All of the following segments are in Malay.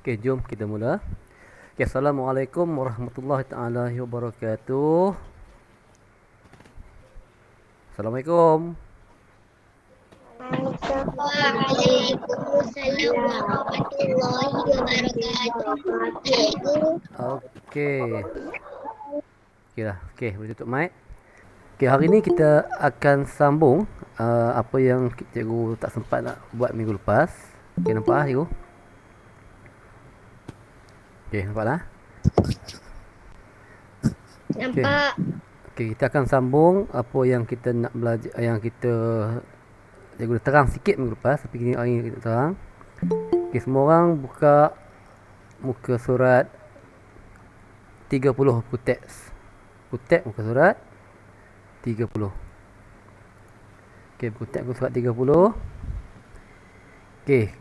Okey, jom kita mula. Okey, Assalamualaikum warahmatullahi taala wabarakatuh. Assalamualaikum. Waalaikumsalam warahmatullahi wabarakatuh. Cikgu. Okey. Okey dah. Okey, boleh tutup mic. Okey, hari ni kita akan sambung apa yang cikgu tak sempat nak buat minggu lepas. Okey, nampak ah cikgu? Okey, nampak dah? Nampak. Okey, kita akan sambung apa yang kita nak belajar, yang kita cikgu dah terang sikit minggu lepas, tapi kini hari ni kita terang. Okey, semua orang buka muka surat 30 buku teks. Buku teks muka surat 30. Okey, buku teks muka surat 30. Okey,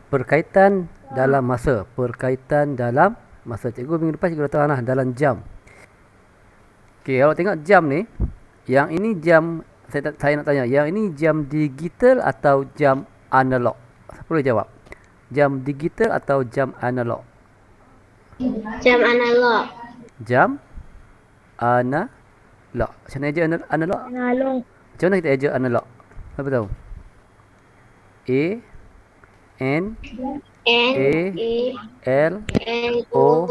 perkaitan dalam masa. Perkaitan dalam masa. Cikgu minggu lepas cikgu dah terang lah, dalam jam. Okey, awak tengok jam ni. Yang ini jam, saya nak tanya, yang ini jam digital atau jam analog? Siapa boleh jawab? Jam digital atau jam analog? Jam analog. Jam analog. Macam mana eja analog? Analog. Macam mana kita eja analog? Siapa tahu? A N A L O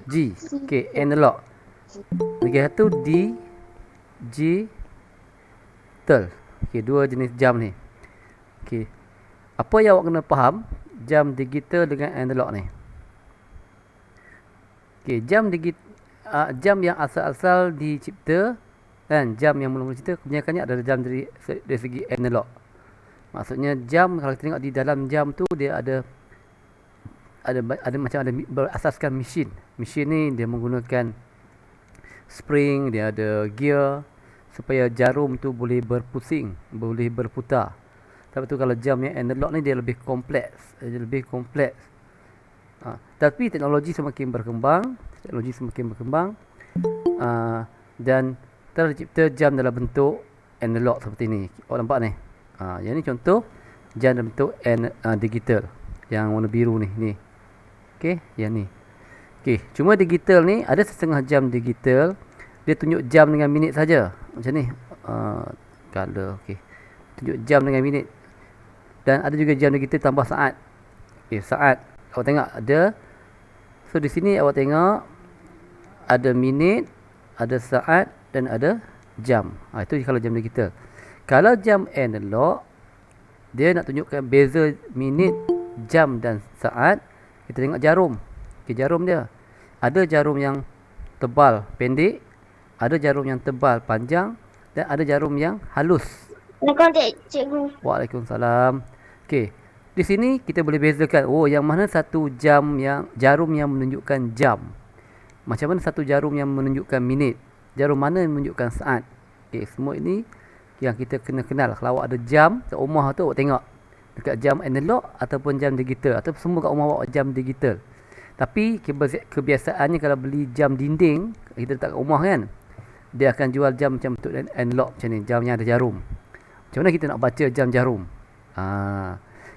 G. Okey, analog. Lagi satu digital. Okey, dua jenis jam ni. Okey. Apa yang awak kena faham jam digital dengan analog ni? Okey, jam yang asal-asal dicipta kan, jam yang mula-mula dicipta kebanyakannya adalah jam dari segi analog. Maksudnya jam, kalau kita tengok di dalam jam tu dia ada macam ada berasaskan mesin. Mesin ni dia menggunakan spring, dia ada gear supaya jarum tu boleh berpusing, boleh berputar. Tapi tu kalau jam yang analog ni dia lebih kompleks, tapi teknologi semakin berkembang, dan telah dicipta jam dalam bentuk analog seperti ni. Awak nampak ni? Yang ni contoh jam dalam bentuk digital yang warna biru ni. Okey, yang ni. Okey, cuma digital ni ada setengah jam digital dia tunjuk jam dengan minit saja. Macam ni. Color, okey. Tunjuk jam dengan minit. Dan ada juga jam digital tambah saat. Okey, saat. Awak tengok ada. So di sini awak tengok ada minit, ada saat dan ada jam. Itu kalau jam digital. Kalau jam analog, dia nak tunjukkan beza minit, jam dan saat. Kita tengok jarum. Okey, jarum dia. Ada jarum yang tebal, pendek. Ada jarum yang tebal, panjang. Dan ada jarum yang halus. Assalamualaikum cikgu. Waalaikumsalam. Okey. Di sini kita boleh bezakan, yang mana satu jarum yang menunjukkan jam. Macam mana satu jarum yang menunjukkan minit. Jarum mana yang menunjukkan saat. Okey, semua ini yang kita kena kenal. Kalau awak ada jam kat rumah tu, awak tengok dekat jam analog ataupun jam digital, atau semua kat rumah awak jam digital. Tapi kebiasaannya kalau beli jam dinding, kita letak kat rumah kan, dia akan jual jam macam bentuk analog macam ni, jam yang ada jarum. Macam mana kita nak baca jam jarum?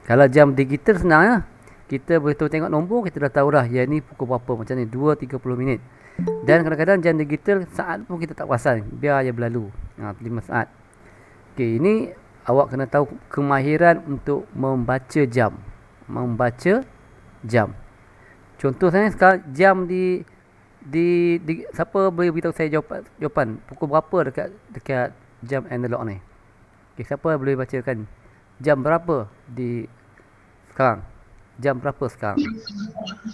Kalau jam digital senang lah. Kita boleh tengok nombor, kita dah tahu dah yang ni pukul berapa. Macam ni 2.30 minit. Dan kadang-kadang jam digital saat pun kita tak perasan, biar je berlalu 5 saat. Okey, ini awak kena tahu kemahiran untuk membaca jam. Contoh saya sekarang jam di siapa boleh beritahu saya jawapan pukul berapa dekat jam analog ni? Okey, siapa boleh bacakan jam berapa di sekarang? Jam berapa sekarang?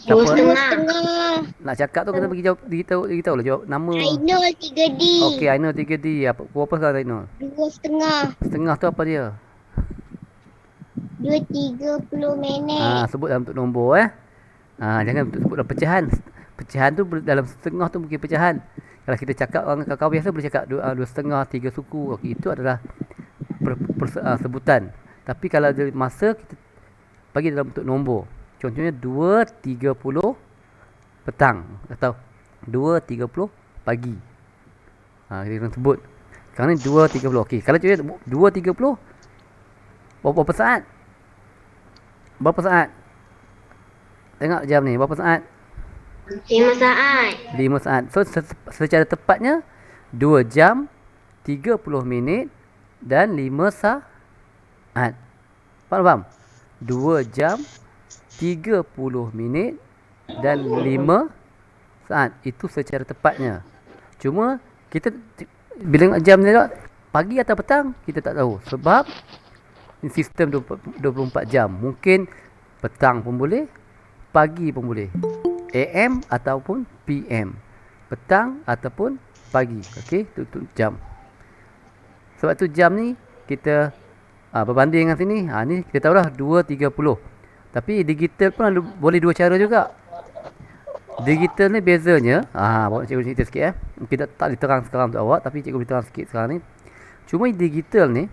Siapa 2:30. nak cakap tu kena bagi jawab, digitahu lah jawab nama. Ainul 3D. Okey, Ainul 3D. Pukul berapa sekarang Ainul? 2:30. Setengah tu apa dia? 2:30 minit. Sebut dalam bentuk nombor jangan sebut dalam pecahan. Pecahan tu dalam setengah tu mungkin pecahan. Kalau kita cakap orang kawan biasa boleh cakap 2.5, 3 suku. Okey, itu adalah sebutan. Tapi kalau ada masa kita bagi dalam bentuk nombor. Contohnya 2.30 petang atau 2.30 pagi. Kita akan sebut. Sekarang ni 2.30. Okey, kalau contohnya 2.30 berapa saat? Tengok jam ni, berapa saat? 5 saat. 5 saat. So, secara tepatnya 2 jam, 30 minit dan 5 saat. Faham? 2 jam, 30 minit dan 5 saat. Itu secara tepatnya. Cuma, kita bila jam ni pagi atau petang, kita tak tahu. Sebab, sistem 24 jam. Mungkin petang pun boleh, pagi pun boleh. AM ataupun PM. Petang ataupun pagi. Okey, itu jam. Sebab tu jam ni kita berbanding dengan sini. Ni kita tahu dah 2.30. Tapi digital pun boleh dua cara juga. Digital ni bezanya, bawa cikgu cerita sikit Kita tak diterang sekarang untuk awak, tapi cikgu diterang sikit sekarang ni. Cuma digital ni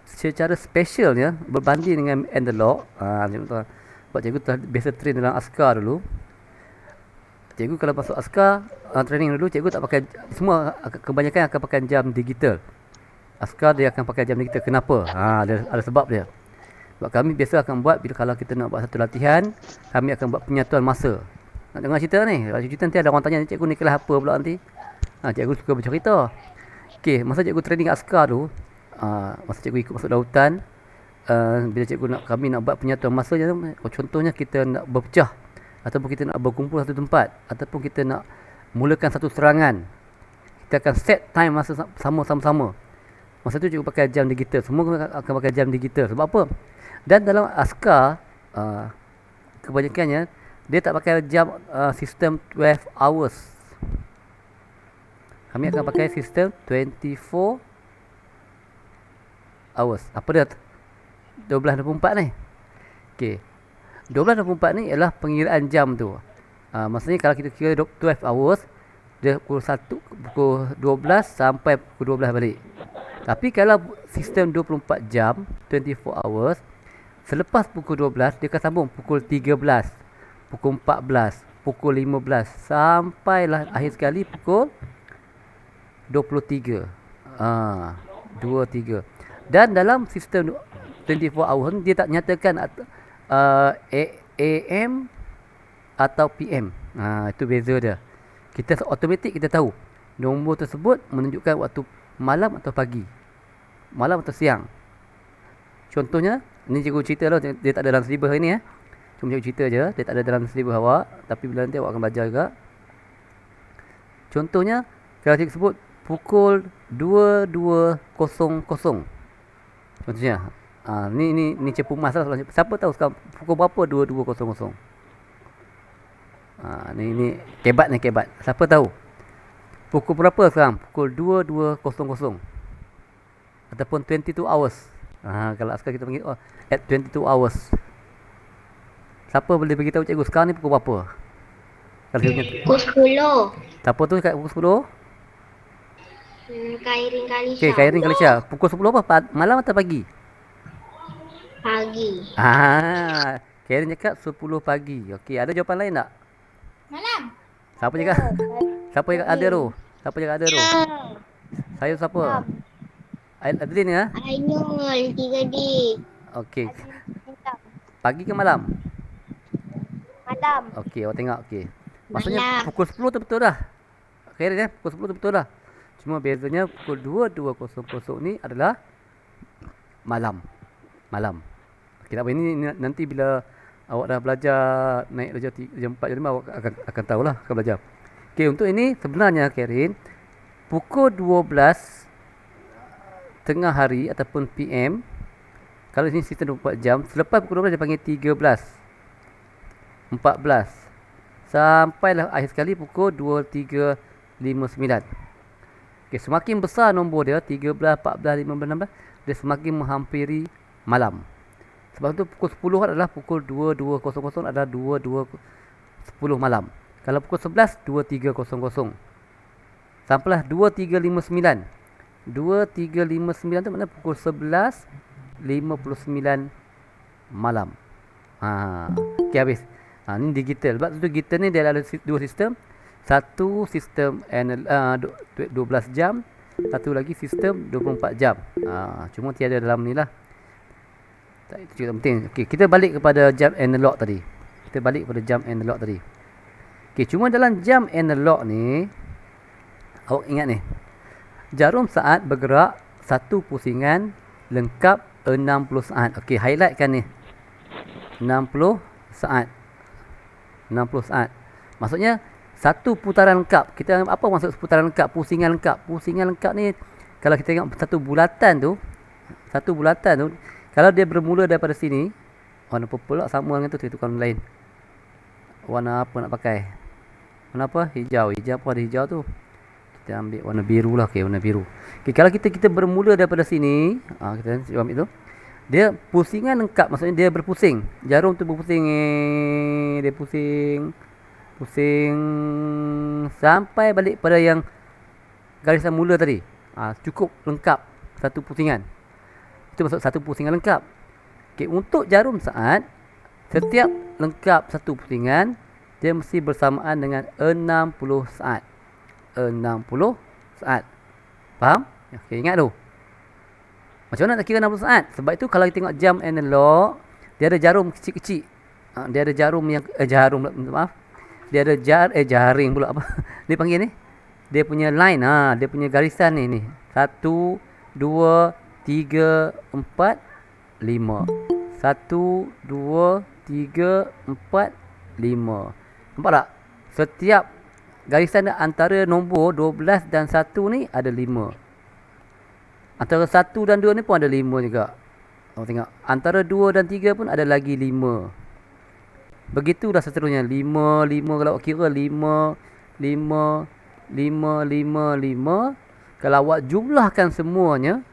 secara specialnya berbanding dengan analog. Sebab cikgu biasa train dalam askar dulu. Cikgu kalau masuk askar training dulu, cikgu tak pakai, semua kebanyakan akan pakai jam digital. Askar dia akan pakai jam digital. Kenapa? Ada sebab dia. Sebab kami biasa akan buat, bila kalau kita nak buat satu latihan, kami akan buat penyatuan masa. Nak dengar cerita ni? Kalau cerita nanti ada orang tanya, cikgu ni kelas apa pula nanti? Cikgu suka bercerita. Okey, masa cikgu training askar tu, masa cikgu ikut masuk lautan, bila cikgu kami nak buat penyatuan masa, contohnya kita nak berpecah, ataupun kita nak berkumpul satu tempat, ataupun kita nak mulakan satu serangan, kita akan set time masa sama-sama. Masa tu cikgu pakai jam digital. Semua akan pakai jam digital. Sebab apa? Dan dalam askar, kebanyakannya dia tak pakai jam sistem 12 hours. Kami akan pakai sistem 24 hours. Apa dia? 12.24 ni. Okey. 12.24 ni ialah pengiraan jam tu. Maksudnya kalau kita kira 12 hours, dia pukul 12 sampai pukul 12 balik. Tapi kalau sistem 24 jam, 24 hours, selepas pukul 12, dia akan sambung pukul 13, pukul 14, pukul 15, sampailah akhir sekali pukul 23. 23. Dan dalam sistem 24 hours, dia tak nyatakan AM atau PM. Itu beza dia. Kita automatik kita tahu nombor tersebut menunjukkan waktu malam atau pagi, malam atau siang. Contohnya, ni cikgu cerita lah, dia tak ada dalam syllabus hari ni Cuma cikgu cerita je, dia tak ada dalam syllabus awak, tapi bila nanti awak akan belajar juga. Contohnya, kalau cikgu sebut pukul 22.00. Contohnya, ni cepu mas lah. Siapa tahu sekarang pukul berapa 22.00? Ni kebat ni kebat. Siapa tahu? Pukul berapa sekarang? Pukul 22.00 ataupun 22 hours. Kalau sekarang kita panggil at 22 hours. Siapa boleh beritahu cikgu sekarang ni pukul berapa? Kalau Pukul 10. Siapa tu kat pukul 10? Kairin Kalisha. Okey, Kairin Kalisha. Pukul 10 apa? Malam atau pagi? Pagi. Kairin cakap 10 pagi. Okey, ada jawapan lain tak? Malam. Siapa cakap? Siapa cakap ada tu? Siapa cakap ada tu? Saya siapa? Adlin ya? Ainul 3D. Okey. Pagi ke malam? Malam. Okey, awak tengok. Okey. Maksudnya Malam. pukul 10 tu betul dah. Kairin pukul 10 tu betul dah. Cuma bezanya pukul 22.00 ni adalah malam. Malam. Okey, tak apa, ini nanti bila awak dah belajar naik darjah 3, jam 4, jam 5, awak akan tahulah, akan belajar. Okey, untuk ini sebenarnya Kairin, pukul 12 tengah hari ataupun PM, kalau ini sistem 24 jam, selepas pukul 12 dia panggil 13, 14, sampailah akhir sekali pukul 23.59. Okey, semakin besar nombor dia, 13, 14, 15, 16, dia semakin menghampiri malam. Sebab tu pukul 10 adalah pukul 22.00 adalah 22.10 malam. Kalau pukul 11, 23.00. Sampailah 23.59. 23.59 tu maknanya pukul 11.59 malam. Okey, habis. Ni digital. Sebab tu digital ni dia ada dua sistem. Satu sistem 12 jam, satu lagi sistem 24 jam. Cuma tiada dalam ni lah. Itu juga penting. Okey, kita balik kepada jam analog tadi. kita balik pada jam analog tadi. Okey, cuma dalam jam analog ni, awak ingat ni, jarum saat bergerak satu pusingan lengkap 60 saat. Okey, highlightkan ni. 60 saat. 60 saat. Maksudnya satu putaran lengkap. Kita apa maksud putaran lengkap? Pusingan lengkap. Pusingan lengkap ni kalau kita tengok satu bulatan tu, kalau dia bermula daripada sini, warna purple lah, sama dengan tu, kita tukar warna lain. Warna apa nak pakai? Warna apa? Hijau. Hijau apa ada hijau tu? Kita ambil warna biru lah. Okey, warna biru. Okey, kalau kita bermula daripada sini, kita ambil tu. Dia pusingan lengkap, maksudnya dia berpusing. Jarum tu berpusing, dia pusing sampai balik pada yang garisan mula tadi. Cukup lengkap satu pusingan. Itu maksud satu pusingan lengkap. Okey, untuk jarum saat, setiap lengkap satu pusingan, dia mesti bersamaan dengan 60 saat. 60 saat. Faham? Okey, ingat tu. Macam mana nak kira 60 saat? Sebab itu kalau kita tengok jam analog, dia ada jarum kecil-kecil. Dia ada jarum yang jarum, maaf. Dia ada jaring pula apa. Dia panggil ni. Dia punya line, dia punya garisan ni. 1 2 3 4 5. 1 2 3 4 5. Nampak tak? Setiap garisan antara nombor 12 dan 1 ni ada 5. Antara 1 dan 2 ni pun ada 5 juga. Tengok. Antara 2 dan 3 pun ada lagi 5. Begitulah seterusnya. 5 kalau awak kira 5. Kalau awak jumlahkan semuanya,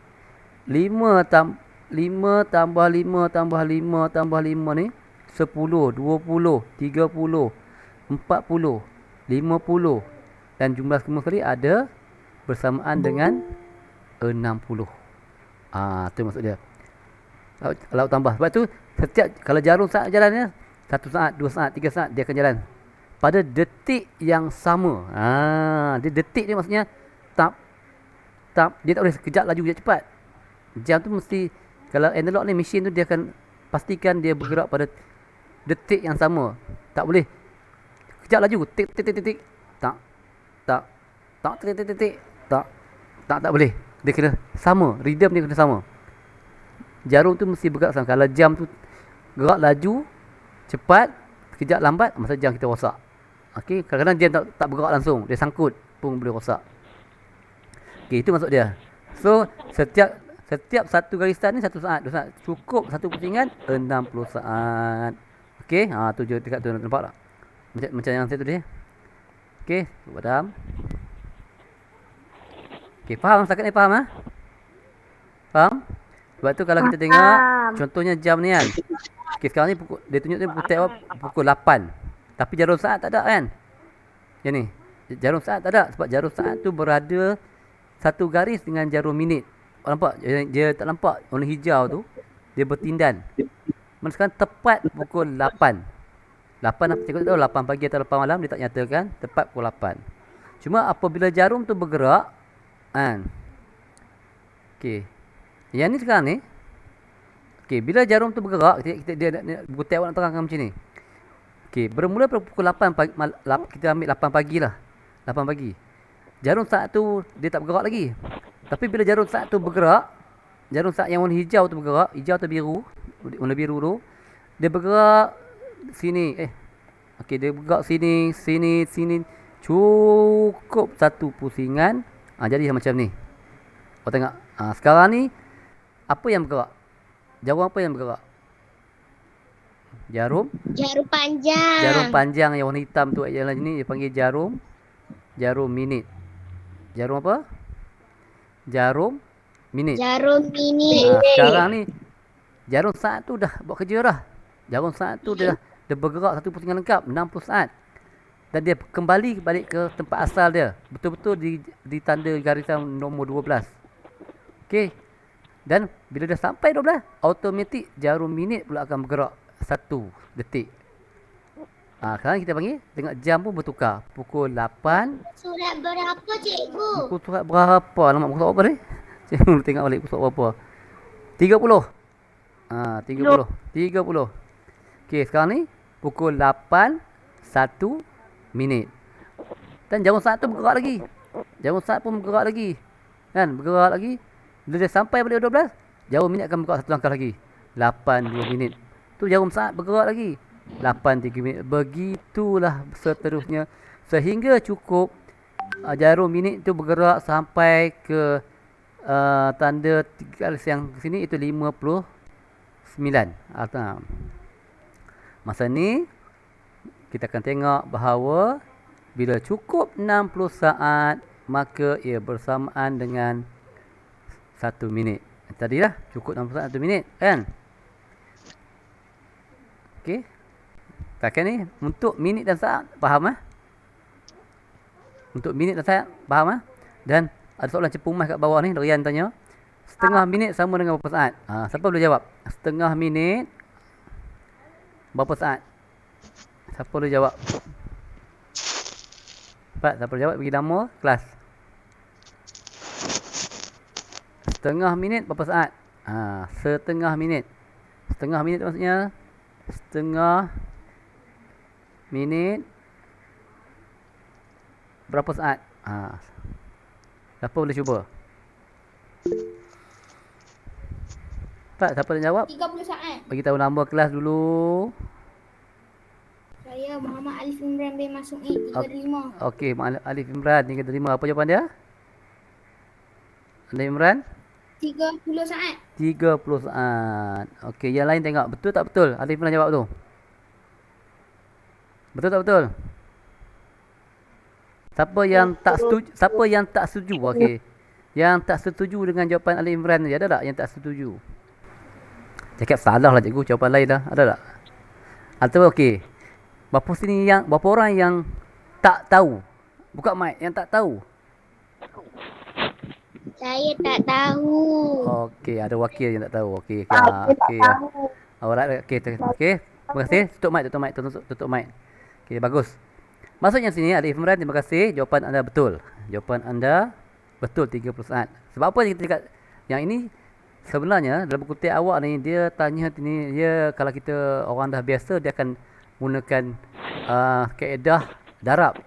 5 tambah 5 tambah 5 tambah 5 tambah 5 ni 10, 20, 30, 40, 50. Dan jumlah semua sekali ada bersamaan dengan 60. Tu maksud dia. Kalau tambah. Sebab tu setiap kalau jarum saat jalannya 1 saat, 2 saat, 3 saat dia akan jalan pada detik yang sama. Dia detik dia maksudnya tap dia tak boleh sekejap laju kejap cepat. Jam tu mesti, kalau analog ni mesin tu dia akan pastikan dia bergerak pada detik yang sama. Tak boleh kejap laju tik tik tik tik tak tik tik tik tak boleh. Dia kena sama, rhythm dia kena sama. Jarum tu mesti bergerak sama. Kalau jam tu gerak laju, cepat, sekejap lambat, masa jam kita rosak. Okey, kadang-kadang jam tak bergerak langsung, dia sangkut pun boleh rosak. Okey, itu maksud dia. So, setiap satu garisan ni 1 saat, 2 saat. Cukup satu pusingan 60 saat. Okey, tu je dekat tu, nampak tak? Macam yang saya tu dia. Okey, padam. Okey, faham setakat ni, faham Faham? Sebab tu kalau kita tengok contohnya jam ni kan. Okey, sekarang ni dia tunjuk ni pukul 8. Tapi jarum saat tak ada kan? Yang ni. Jarum saat tak ada sebab jarum saat tu berada satu garis dengan jarum minit. Nampak? Dia tak nampak warna hijau tu. Dia bertindan. Mana sekarang tepat pukul 8. 8 apa cikgu tahu 8 pagi atau 8 malam dia tak nyatakan, tepat pukul 8. Cuma apabila jarum tu bergerak kan. Okey. Yang ni sekarang ni. Okey, bila jarum tu bergerak, dia butai awak nak terangkan macam ni. Okey, bermula pukul 8 pagi, kita ambil 8 pagi lah. 8 pagi. Jarum saat tu dia tak bergerak lagi. Tapi bila jarum saat tu bergerak, jarum saat yang warna hijau tu bergerak, hijau atau biru, warna biru tu, dia bergerak sini. Okey, dia bergerak sini. Cukup satu pusingan. Jadi macam ni. Kau tengok. Sekarang ni apa yang bergerak? Jarum apa yang bergerak? Jarum panjang. Jarum panjang yang warna hitam tu yang ni dia panggil jarum minit. Jarum apa? Jarum minit. Sekarang ni jarum saat tu dah buat kerja dah. Jarum saat tu dia bergerak satu pusingan lengkap 60 saat. Dan dia kembali balik ke tempat asal dia. Betul-betul di tanda garisan nombor 12. Okey. Dan bila dah sampai 12, automatik jarum minit pula akan bergerak 1 detik. Sekarang kita panggil, tengok jam pun bertukar. Pukul 8. Surat berapa cikgu? Pukul surat berapa? Alamak, pukul surat apa ni? Cikgu tengok balik pukul surat berapa. 30. 30. Okey, sekarang ni pukul 8, 1 minit. Dan jarum saat tu bergerak lagi. Jarum saat pun bergerak lagi. Kan, bergerak lagi. Bila dia sampai balik 12, jarum minit akan bergerak satu langkah lagi. 8, 2 minit. Tu jarum saat bergerak lagi. 8, 3 minit. Begitulah seterusnya. Sehingga cukup jarum minit tu bergerak sampai ke tanda garis yang sini itu 59. Masa ni kita akan tengok bahawa bila cukup 60 saat maka ia bersamaan dengan 1 minit. Tadilah cukup 60 saat 1 minit kan? Okey. Takkan ni untuk minit dan saat faham ah? Untuk minit dan saat faham ah? Dan ada soalan cepu mas kat bawah ni, Rian tanya. Setengah minit sama dengan berapa saat? Siapa boleh jawab? Setengah minit berapa saat? Siapa boleh jawab? Cepat, siapa boleh jawab? Bagi nama kelas. Setengah minit berapa saat? Setengah minit. Setengah minit maksudnya setengah minit berapa saat? Siapa boleh cuba? Cepat, siapa nak jawab? 30 saat. Bagi tahu nama kelas dulu. Saya Muhammad Alif Imran bin Masumi 35. Okey, Alif Imran 35. Apa jawapan dia? Alif Imran? 30 saat. 30 saat. Okey, yang lain tengok. Betul tak betul? Alif Imran jawab tu. Betul tak betul? Siapa yang tak setuju? Siapa yang tak setuju? Okey. Yang tak setuju dengan jawapan Alif Imran ni, ada tak yang tak setuju? Cakap salah lah cikgu, jawapan lain dah. Ada tak? Atau okey. Berapa orang yang tak tahu? Buka mic, yang tak tahu. Saya tak tahu. Okey, ada wakil yang tak tahu. Okey, okey. Alright, okey. Terima kasih. Tutup mic. Okey, bagus. Maksudnya sini Alif Imran, terima kasih. Jawapan anda betul. Jawapan anda betul 30 saat. Sebab apa kita cakap yang ini sebenarnya dalam buku teks awak ni dia tanya ni, dia kalau kita orang dah biasa dia akan gunakan kaedah darab.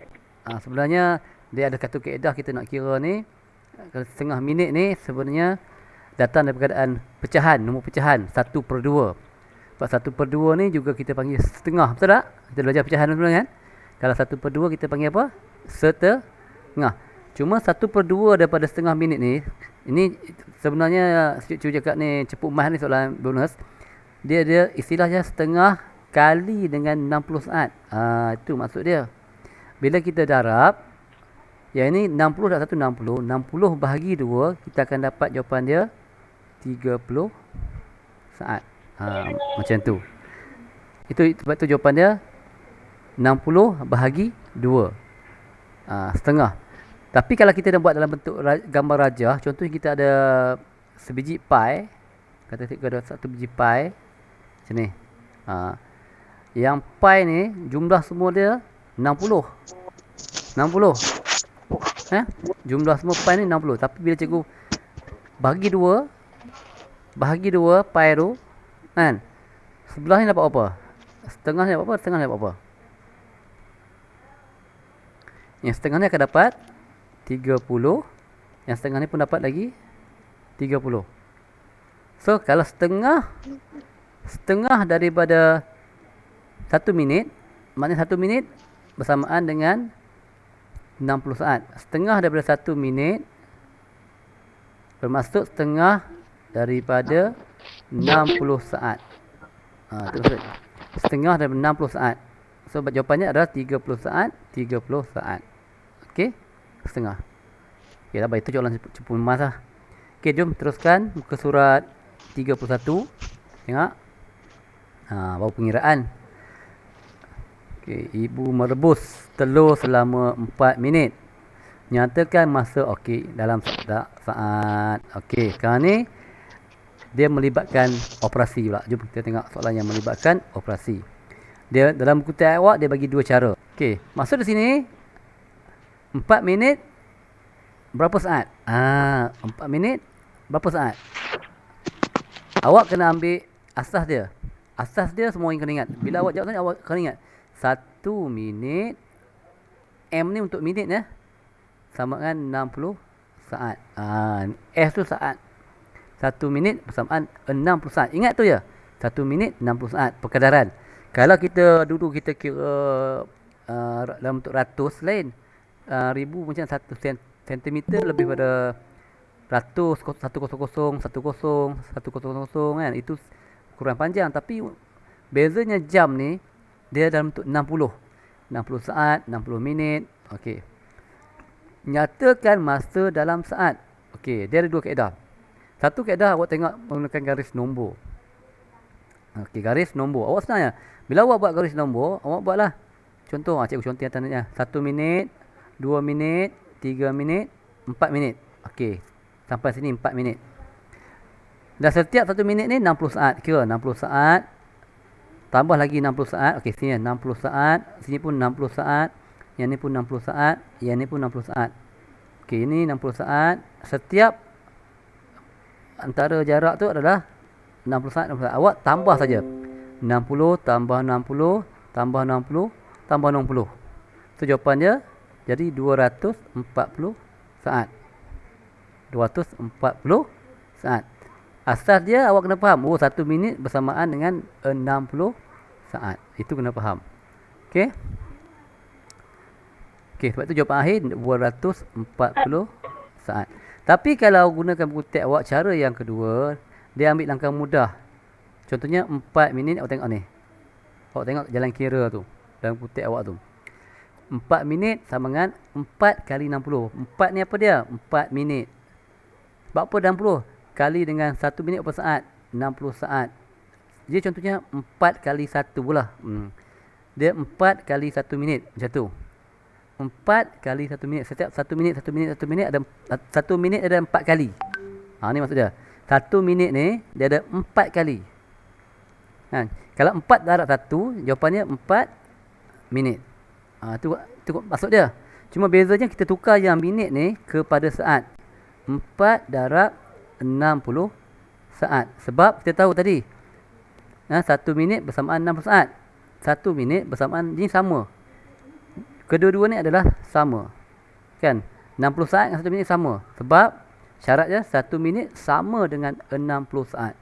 Sebenarnya dia ada satu kaedah kita nak kira ni setengah minit ni sebenarnya datang dari perkataan pecahan, nombor pecahan 1/2. Sebab 1/2 ni juga kita panggil setengah, betul tak? Kita belajar pecahan dulu kan? Kalau 1/2 kita panggil apa? Setengah. Cuma 1/2 daripada setengah minit ni, ini sebenarnya cucu cakap ni, cepu mas ni soalan bonus. Dia istilahnya setengah kali dengan 60 saat. Itu maksud dia. Bila kita darab, yang ini 60 dah 60. 60 bahagi 2, kita akan dapat jawapan dia 30 saat. Macam tu. Itu sebab tu jawapan dia 60 bahagi 2. Setengah. Tapi kalau kita nak buat dalam bentuk gambar rajah, contohnya kita ada sebiji pai. Kata kita ada satu biji pai. Macam ni. Yang pai ni jumlah semua dia 60. 60. Jumlah semua pai ni 60. Tapi bila cikgu bahagi 2 pai tu kan, sebelah ni dapat apa? Setengah ni dapat apa? Setengah ni dapat apa? Yang setengah ni akan dapat 30. Yang setengah ni pun dapat lagi 30. So kalau setengah daripada 1 minit, maknanya 1 minit bersamaan dengan 60 saat. Setengah daripada 1 minit bermaksud setengah daripada 60 saat. Itu maksud. Setengah daripada 60 saat. So jawapannya adalah 30 saat. Okey? Setengah. Okey, dah baik. Itu jawapan cepu emas lah. Okey, jom teruskan muka surat 31. Tengok. Baru pengiraan. Okey, ibu merebus telur selama 4 minit. Nyatakan masa dalam saat. Okey, sekarang ni dia melibatkan operasi pula. Jom kita tengok soalan yang melibatkan operasi. Dia dalam buku teks awak dia bagi 2 cara. Okey, maksud di sini 4 minit berapa saat? 4 minit berapa saat? Awak kena ambil asas dia. Asas dia semua yang kena ingat. Bila awak jawab tadi, awak kena ingat 1 minit, M ni untuk minit ya, sama dengan 60 saat. S tu saat. 1 minit bersamaan 60 saat. Ingat tu ya. 1 minit 60 saat perkadaran. Kalau kita dulu kita kira dalam bentuk ratus lain. Ribu macam 1 sentimeter lebih pada ratus, 100, 100, 100, 100 kan. Itu ukuran panjang. Tapi bezanya jam ni dia dalam bentuk 60. 60 saat, 60 minit. Okey. Nyatakan masa dalam saat. Okey, dia ada dua kaedah. Satu kaedah awak tengok menggunakan garis nombor. Okey, garis nombor. Awak senang ya. Bila awak buat garis nombor, awak buatlah. Contoh, cikgu contoh yang tandanya. 1 minit, 2 minit, 3 minit, 4 minit. Okey, sampai sini 4 minit. Dan setiap 1 minit ni 60 saat. Kira 60 saat. Tambah lagi 60 saat. Okey, sini 60 saat. Sini pun 60 saat. Yang ni pun 60 saat. Yang ni pun 60 saat. Okey, ini 60 saat. Setiap antara jarak tu adalah 60 saat, 60 saat. Awak tambah saja. 60 tambah 60 tambah 60 tambah 60. So jawapan dia jadi 240 saat. 240 saat. Asas dia awak kena faham. 1 minit bersamaan dengan 60 saat. Itu kena faham. Okey. Okey, sebab itu jawapan akhir 240 saat. Tapi kalau gunakan buku teks awak cara yang kedua, dia ambil langkah mudah. Contohnya 4 minit, awak tengok ni. Awak tengok jalan kira tu dalam buku teks awak tu. 4 minit sama dengan 4 kali 60. 4 ni apa dia? 4 minit. Sebab apa 60? Kali dengan 1 minit per saat. 60 saat. Dia contohnya 4 kali 1 pula. Dia 4 kali 1 minit. Macam tu. 4 kali 1 minit. Setiap 1 minit, 1 minit, 1 minit ada 1 minit ada 4 kali. Ni maksud dia. 1 minit ni dia ada 4 kali. Kalau 4 darab 1, jawapannya 4 minit. Tu maksud dia. Cuma bezanya kita tukar yang minit ni kepada saat. 4 darab 60 saat. Sebab kita tahu tadi 1 minit bersamaan 60 saat. 1 minit bersamaan ni sama. Kedua-dua ni adalah sama. Kan? 60 saat dengan 1 minit sama. Sebab syaratnya 1 minit sama dengan 60 saat.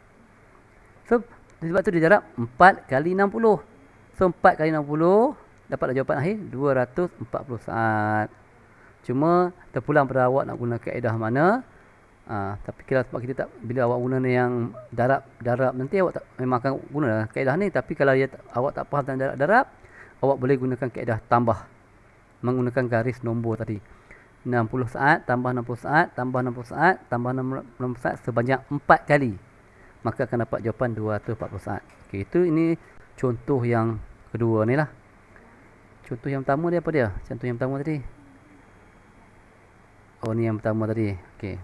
So, sebab tu dia darab 4 kali 60. So, 4 kali 60 dapatlah jawapan akhir 240 saat. Cuma terpulang pada awak nak guna kaedah mana. Tapi kalau sebab kita tak, bila awak guna yang darab nanti awak tak, memang akan guna kaedah ni. Tapi kalau awak tak faham tentang darab, awak boleh gunakan kaedah tambah. Menggunakan garis nombor tadi. 60 saat tambah 60 saat tambah 60 saat tambah 60 saat sebanyak 4 kali. Maka akan dapat jawapan 240 saat. Okey, ini contoh yang kedua ni lah. Contoh yang pertama dia apa dia? Contoh yang pertama tadi. Ni yang pertama tadi. Okey.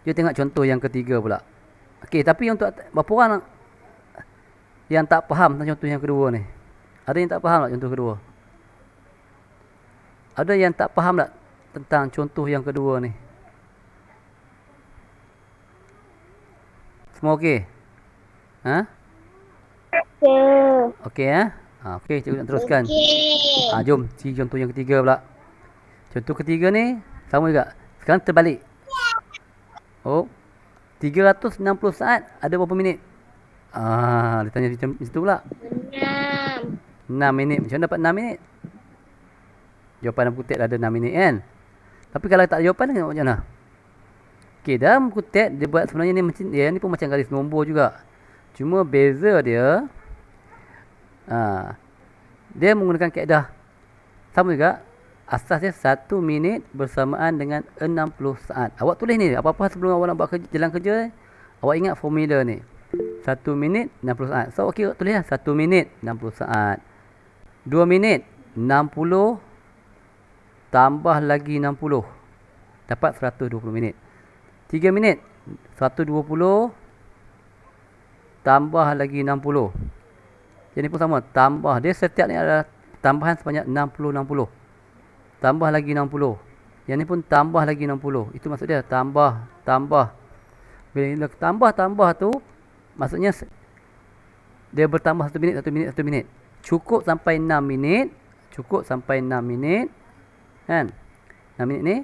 Kita tengok contoh yang ketiga pula. Okey, tapi untuk berapa orang yang tak faham tentang contoh yang kedua ni? Ada yang tak faham tak contoh kedua? Ada yang tak faham tak tentang contoh yang kedua ni? Semua okey? Okey okey, cikgu nak teruskan. Jom contoh yang ketiga pula. Contoh ketiga ni sama juga. Sekarang terbalik. 360 saat ada berapa minit? Dia tanya macam itu pula. 6 minit. Macam mana dapat 6 minit? Jawapan dalam buku teks ada 6 minit kan? Tapi kalau tak ada jawapan, tengok macam mana? Okey, dalam buku teks dia buat sebenarnya ni macam dia ni pun macam garis nombor juga. Cuma beza dia dia menggunakan kaedah sama juga. Asas dia 1 minit bersamaan dengan 60 saat. Awak tulis ni apa-apa sebelum awak nak buat jalan kerja, awak ingat formula ni. 1 minit 60 saat. So okey, tulislah 1 minit 60 saat. 2 minit 60 tambah lagi 60 dapat 120 minit. 3 minit 120 tambah lagi 60. Jadi pun sama, tambah dia setiap ni adalah tambahan sebanyak 60. Tambah lagi 60. Yang ni pun tambah lagi 60. Itu maksud dia tambah. Bila tambah tu maksudnya dia bertambah 1 minit, 1 minit, 1 minit. Cukup sampai 6 minit. Cukup sampai 6 minit. Kan? 6 minit ni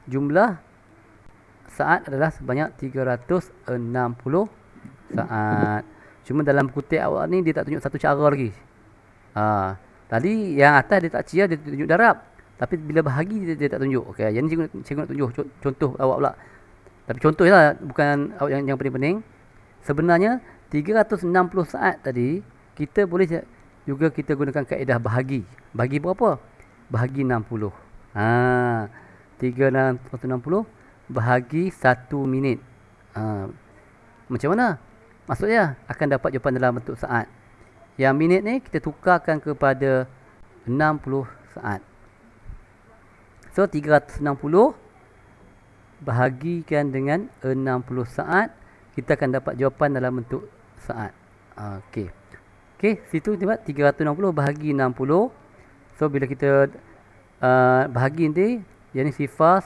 jumlah saat adalah sebanyak 360 saat. Cuma dalam kutip awak ni dia tak tunjuk satu cara lagi. Tadi yang atas dia tak cia, dia tunjuk darab. Tapi bila bahagi dia tak tunjuk. Okey, yang ni cikgu nak tunjuk contoh awak pula. Tapi contohlah, bukan awak yang penting-penting. Sebenarnya 360 saat tadi kita boleh juga kita gunakan kaedah bahagi. Bahagi berapa? Bahagi 60. 360 bahagi 1 minit. Macam mana? Maksudnya akan dapat jawapan dalam bentuk saat. Yang minit ni kita tukarkan kepada 60 saat. So 360 bahagikan dengan 60 saat, kita akan dapat jawapan dalam bentuk saat. Okey. Okey, situ dapat 360 bahagi 60. So bila kita bahagi nanti, yang ni sifar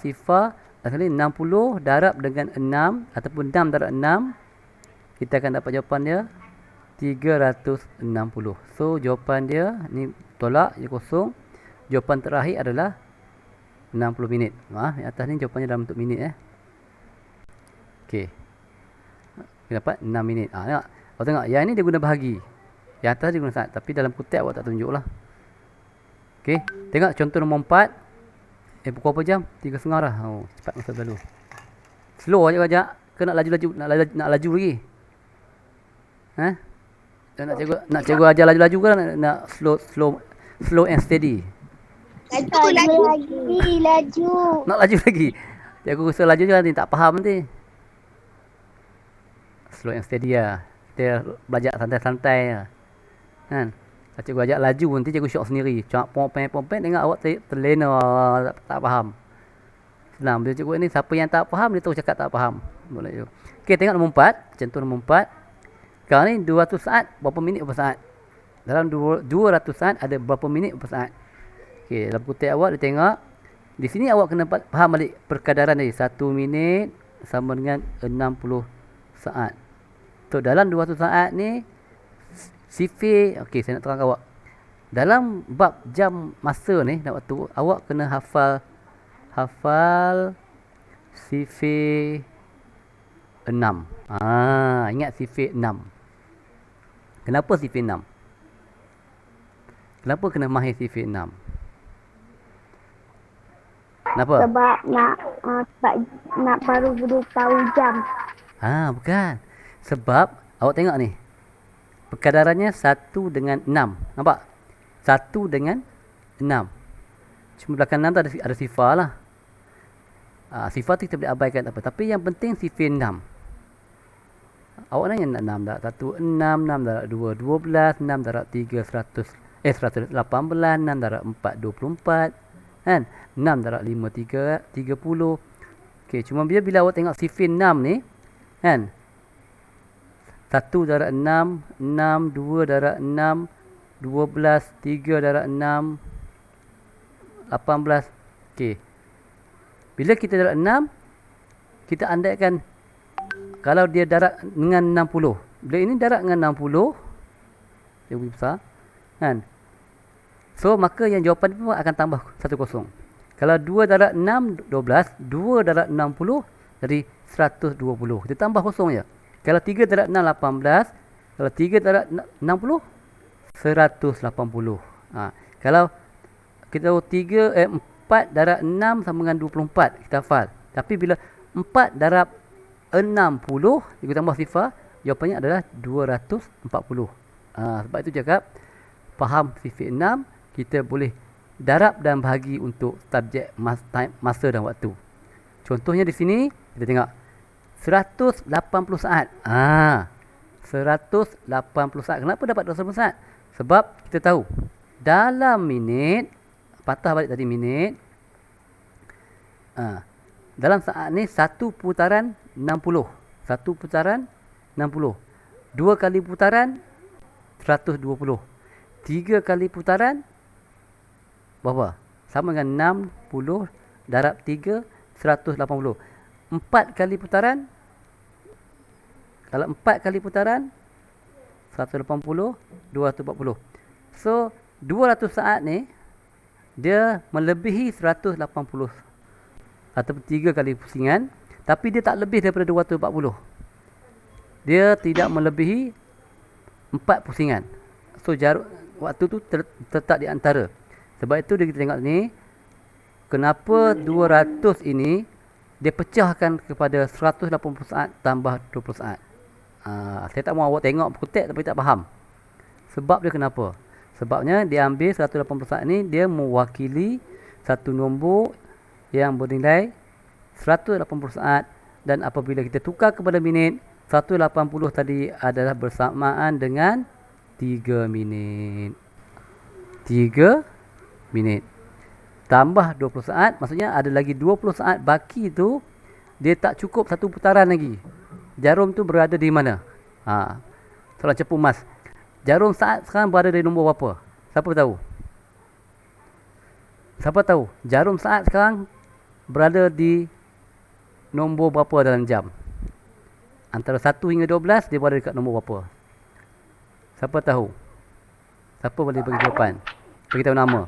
kali 60 darab dengan 6 ataupun 6 darab 6, kita akan dapat jawapan dia 360. So jawapan dia ni tolak, dia kosong. Jawapan terakhir adalah 60 minit. Yang atas ni jawapannya dalam bentuk minit. Okey. Kita dapat 6 minit. Tengok. Awak tengok, yang ni dia guna bahagi. Yang atas dia guna saat. Tapi dalam kutip awak tak tunjuk lah. Okey. Tengok contoh nombor 4. Pukul apa jam? 3.30 dah. Cepat masa berlalu. Slow ajak. Ke nak laju-laju? Nak laju lagi? Nak cikgu ajar laju-laju ke nak slow and steady? Laju lagi. Nak laju lagi? Cikgu rasa laju je nanti tak faham nanti. Slow and steady lah. Kita belajar santai-santai lah. Kan? Cikgu ajak laju nanti cikgu syok sendiri. Cak pompen tengok awak terlena tak faham. Senang. Bila cikgu ni siapa yang tak faham dia tahu cakap tak faham. Boleh. Okey, tengok nombor 4. Contoh nombor 4. Sekarang ni 200 saat berapa minit per saat? Dalam 200 saat ada berapa minit per saat? Okey, dalam kutip awak dia tengok. Di sini awak kena faham balik perkadaran ni. 1 minit sama dengan 60 saat. So dalam 200 saat ni sifir, okey saya nak terang awak. Dalam bab jam masa ni dan waktu, awak kena hafal sifir 6. Ingat sifir 6. Kenapa sifir 6? Kenapa kena mahir sifir 6? Kenapa? Sebab nak baru tahu jam. Bukan. Sebab awak tengok ni. Perkadarannya 1 dengan 6. Nampak? 1 dengan 6. Cuma belakang 6 tu ada sifar lah. Sifar tu kita boleh abaikan tak apa. Tapi yang penting sifir 6. Awak nanya nak 6 darab 1, 6, 6 darab 2, 12, 6 darab 3, 118, 6 darab 4, 24, kan? 6 darab 5, 30. Okey, cuma bila awak tengok sifir 6 ni, kan? 1 darab 6, 6, 2 darab 6, 12, 3 darab 6, 18. Okey. Bila kita darab 6, kita andaikan kalau dia darab dengan 60. Bila ini darab dengan 60, dia lebih besar. Kan? So, maka yang jawapan pun akan tambah 1 Kalau 2 darab 6, 12. 2 darab 60, jadi 120. Dia tambah kosong je. Kalau 3 darab 6, 18. Kalau 3 darab 60, 180. Kalau kita tahu 4 darab 6 sama dengan 24. Kita hafal. Tapi bila 4 darab 60, kita tambah sifar, jawapannya adalah 240. Sebab itu cakap, faham sifir 6, kita boleh darab dan bahagi untuk subjek masa dan waktu. Contohnya di sini, kita tengok 180 saat. 180 saat. Kenapa dapat 180 saat? Sebab kita tahu, dalam minit, patah balik tadi minit, dalam saat ni satu putaran 60. Satu putaran 60. 2 kali putaran 120. 3 kali putaran berapa? Sama dengan 60 darab 3, 180. 4 kali putaran, kalau 4 kali putaran 180, 240. So 200 saat ni dia melebihi 180 ataupun 3 kali pusingan, tapi dia tak lebih daripada 240. Dia tidak melebihi 4 pusingan. So jarak waktu tu tetap di antara. Sebab itu kita tengok ni, kenapa 200 ini dia pecahkan kepada 180 saat tambah 20 saat. Saya tak mahu awak tengok berkutik tapi tak faham. Sebab dia kenapa? Sebabnya dia ambil 180 saat ni, dia mewakili satu nombor yang bernilai 180 saat, dan apabila kita tukar kepada minit, 180 tadi adalah bersamaan dengan 3 minit. 3 minit. Tambah 20 saat, maksudnya ada lagi 20 saat baki tu, dia tak cukup satu putaran lagi. Jarum tu berada di mana? Soalan cepu mas. Jarum saat sekarang berada di nombor berapa? Siapa tahu? Siapa tahu? Jarum saat sekarang berada di nombor berapa dalam jam? Antara 1 hingga 12, dia berada dekat nombor berapa? Siapa tahu? Siapa boleh bagi jawapan? Beritahu nama.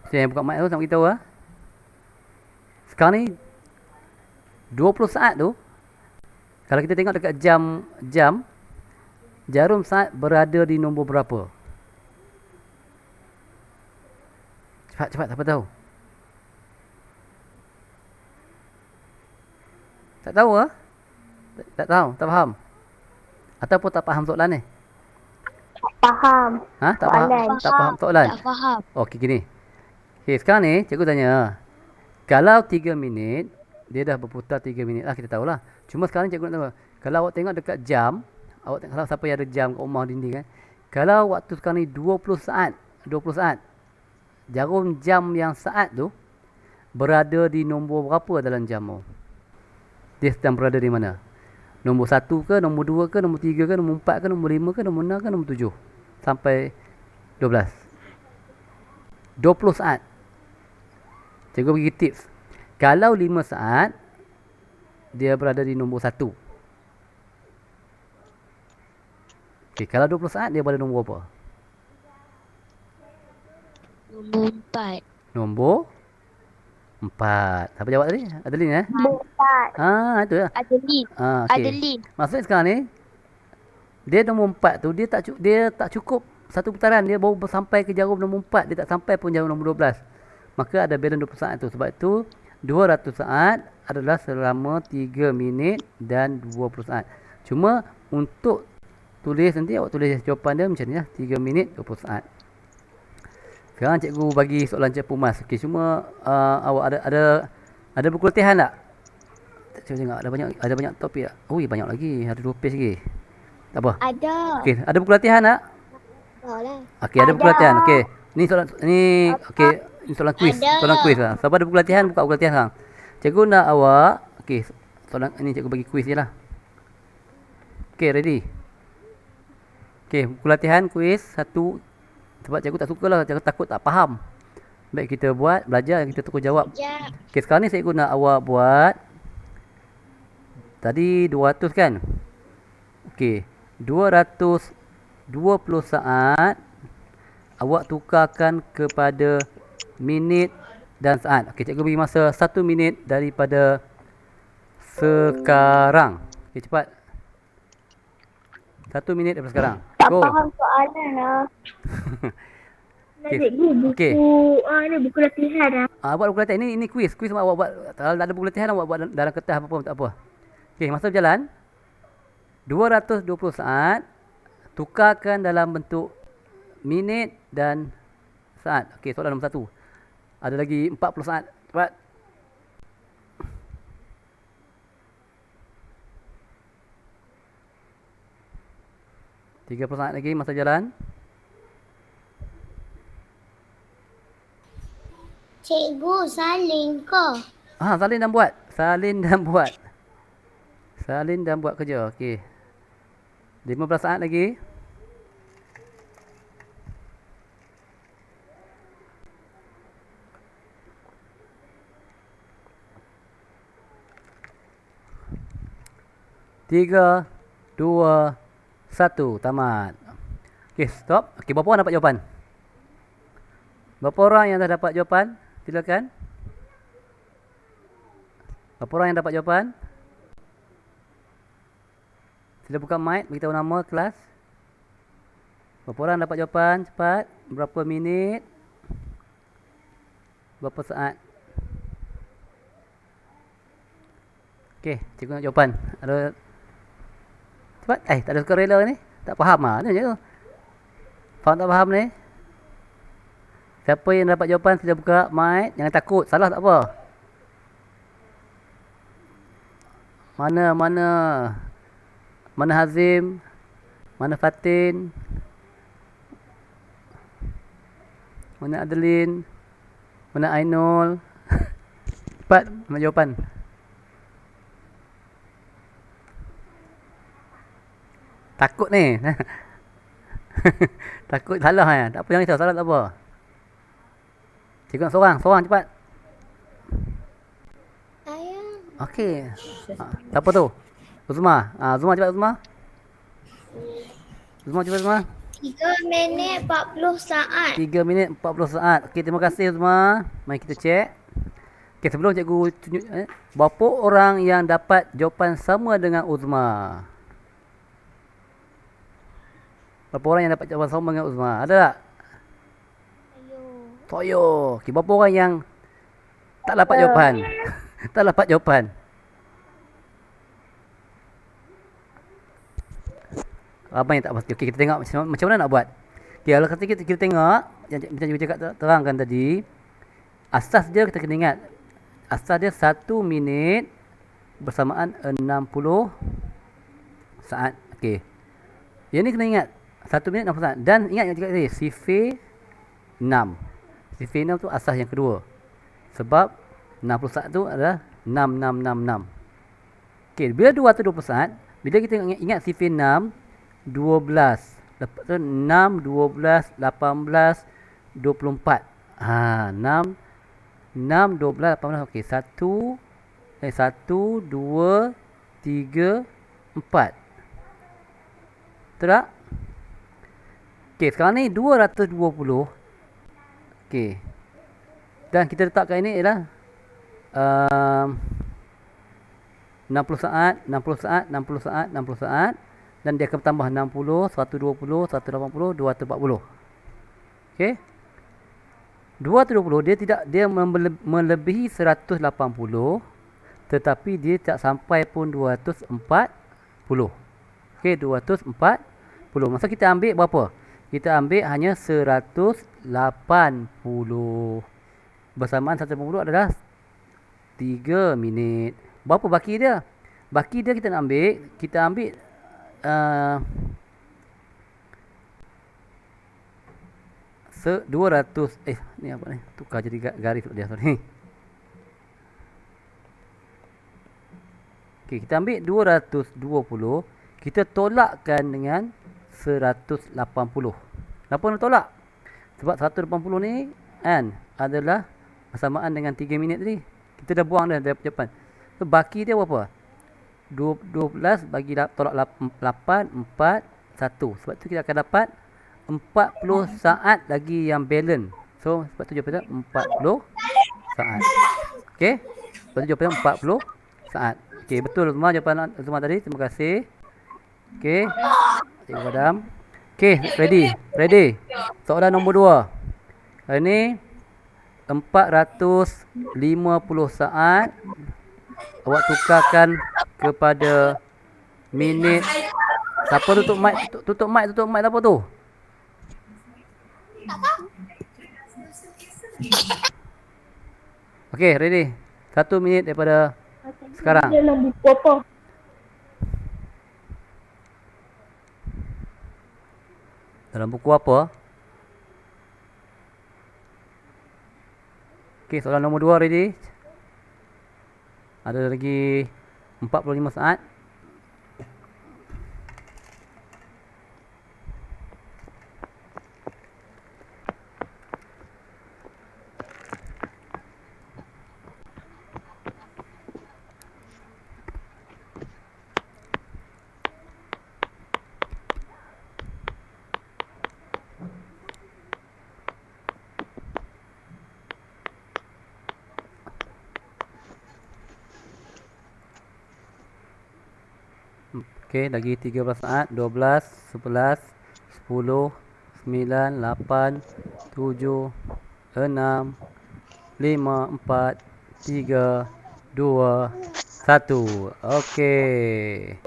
Saya yang buka mic tu, nak beritahu Sekarang ni 20 saat tu, kalau kita tengok dekat jam, jarum saat berada di nombor berapa? Cepat, siapa tahu? Tak tahu Tak tahu, tak faham. Ataupun tak faham soalan ni? Faham. Tak faham? Tak faham soalan? Tak faham. Okey, gini. Okey, sekarang ni cikgu tanya, kalau 3 minit, dia dah berputar 3 minit lah, kita tahulah. Cuma sekarang cikgu nak tahu, kalau awak tengok dekat jam, kalau siapa yang ada jam kat rumah dinding kan, kalau waktu sekarang ni 20 saat, jarum jam yang saat tu berada di nombor berapa dalam jam tu? Dia sedang berada di mana? Nombor 1 ke, nombor 2 ke, nombor 3 ke, nombor 4 ke, nombor 5 ke, nombor 6 ke, nombor 7 sampai 12. 20 saat. Cikgu bagi tips. Kalau 5 saat, dia berada di nombor 1. Okay, kalau 20 saat, dia berada di nombor apa? Nombor 4. Nombor 4. Siapa jawab tadi? Adeline Nombor 4. Itu lah. Adeline. Okay. Adeline. Maksudnya sekarang ni, dia nombor 4 tu, dia tak cukup satu putaran. Dia baru sampai ke jarum nombor 4. Dia tak sampai pun jarum nombor 12. Maka ada balance 20 saat tu. Sebab itu 200 saat adalah selama 3 minit dan 20 saat. Cuma untuk tulis nanti, awak tulis jawapan dia macam ni lah, 3 minit 20 saat. Sekarang cikgu bagi soalan cepu mas. Okey, cuma awak ada buku latihan tak? Cuba tengok, ada banyak topik tak? Oh, banyak lagi. Ada 2 page lagi. Tak apa. Ada. Okey, ada buku latihan tak? Tak lah. Okey, ada buku latihan. Okey. Ni soalan kuis. Soalan kuis lah. Siapa ada buku latihan, buka buku latihan sekarang. Cikgu nak awak, okey, soalan ini cikgu bagi kuis je lah. Okey, ready? Okey, buku latihan kuis 1. Sebab cikgu tak suka lah, cikgu takut tak faham. Baik kita buat, belajar, kita tukar jawab. Okey, sekarang ni cikgu nak awak buat. Tadi 200 kan? Okey, 220 saat awak tukarkan kepada minit dan saat. Okey, cikgu bagi masa 1 minit daripada sekarang. Okey, cepat. 1 minit daripada sekarang. Go. Tak faham soalan lah. Okey. Cikgu, Okey. Ada buku latihan lah. Buat buku latihan. Ini kuis. Kuis awak buat. Kalau tak ada buku latihan, awak buat dalam kertas apa-apa, tak apa. Okey, masa berjalan. 220 saat. Tukarkan dalam bentuk minit dan saat. Okey, soalan nombor 1. Ada lagi 40 saat. Cepat. Tiga saat lagi masa jalan. Cikgu, salin ke? Salin dan buat. Salin dan buat kerja. Okey. 15 saat lagi. Tiga, 2, 1. Tamat. Okey, stop. Okey, berapa orang dapat jawapan? Berapa orang yang dah dapat jawapan? Silakan. Berapa orang yang dapat jawapan? Sila buka mic, beritahu nama kelas. Berapa orang dapat jawapan? Cepat. Berapa minit? Berapa saat? Okey, cikgu nak jawapan. Ada cepat. Tak ada sukarela ni. Tak faham ah. Ni je tu. Faham tak faham ni? Siapa yang dapat jawapan sila buka mic. Jangan takut. Salah tak apa. Mana Hazim? Mana Fatin? Mana Adeline? Mana Ainul? Cepat, mana jawapan? Takut ni. Takut salah ya. Tak apa, jangan risau, salah tak apa. Cikgu nak seorang cepat. Saya. Okey. Siapa tu? Uzma. Uzma cepat Uzma. Uzma cepat Uzma. 3 minit 40 saat. 3 minit 40 saat. Okey, terima kasih Uzma. Mari kita cek. Okey, sebelum cikgu tunjuk berapa orang yang dapat jawapan sama dengan Uzma? Berapa orang yang dapat jawapan sama dengan Uzma? Ada tak? Toyo. Okey, berapa orang yang tak dapat jawapan? Tak dapat jawapan. Apa yang tak pasti? Okey, kita tengok macam mana nak buat. Okey, kalau kata kita tengok yang macam cikgu cakap terangkan tadi, asas dia kita kena ingat. Asas dia 1 minit bersamaan 60 saat. Okey. Yang ni kena ingat 1 minit 60 saat. Dan ingat yang cakap tadi, sifir 6. Sifir 6 tu asas yang kedua. Sebab 60 saat tu adalah 6666. Okey, bila 220 saat, bila kita ingat sifir 6, 12. Lepas tu 6, 12, 18, 24. 6, 12, 18. Okey, 1, 2, 3, 4. Betul tak? Okey, sekarang ni 220. Okey. Dan kita letakkan ini ialah 60 saat, 60 saat, 60 saat, 60 saat. Dan dia akan bertambah 60, 120, 180, 240. Okey. 220 dia melebihi 180, tetapi dia tak sampai pun 240. Okey, 240. Masa kita ambil berapa? Kita ambil hanya 180. Bersamaan 180 adalah 3 minit. Berapa baki dia? Baki dia kita nak ambil, kita ambil 200. Ni apa ni? Tukar jadi garis dia sorry. Okey, kita ambil 220, kita tolakkan dengan 180. Kenapa nak tolak? Sebab 180 ni kan adalah bersamaan dengan 3 minit tadi. Kita dah buang dah dari jawapan. So baki dia berapa? 12 bagi tolak 8, 4, 1. Sebab tu kita akan dapat 40 saat lagi yang balance. So sebab tu jawapan dia 40 saat. Okey? Sebab tu jawapan dia 40 saat. Okey, betul semua jawapan semua tadi. Terima kasih. Okey. Cikgu Adam. Okey, ready. Soalan nombor 2. Hari ni 450 saat. Awak tukarkan kepada minit. Siapa tutup mic? Tutup mic apa tu? Okey, ready. 1 minit daripada sekarang. Dalam buku apa? Dalam buku apa? Okey, soalan nombor 2 ready. Ada lagi 45 saat. Okey, lagi 13 saat. 12, 11, 10, 9, 8, 7, 6, 5, 4, 3, 2, 1. Okey.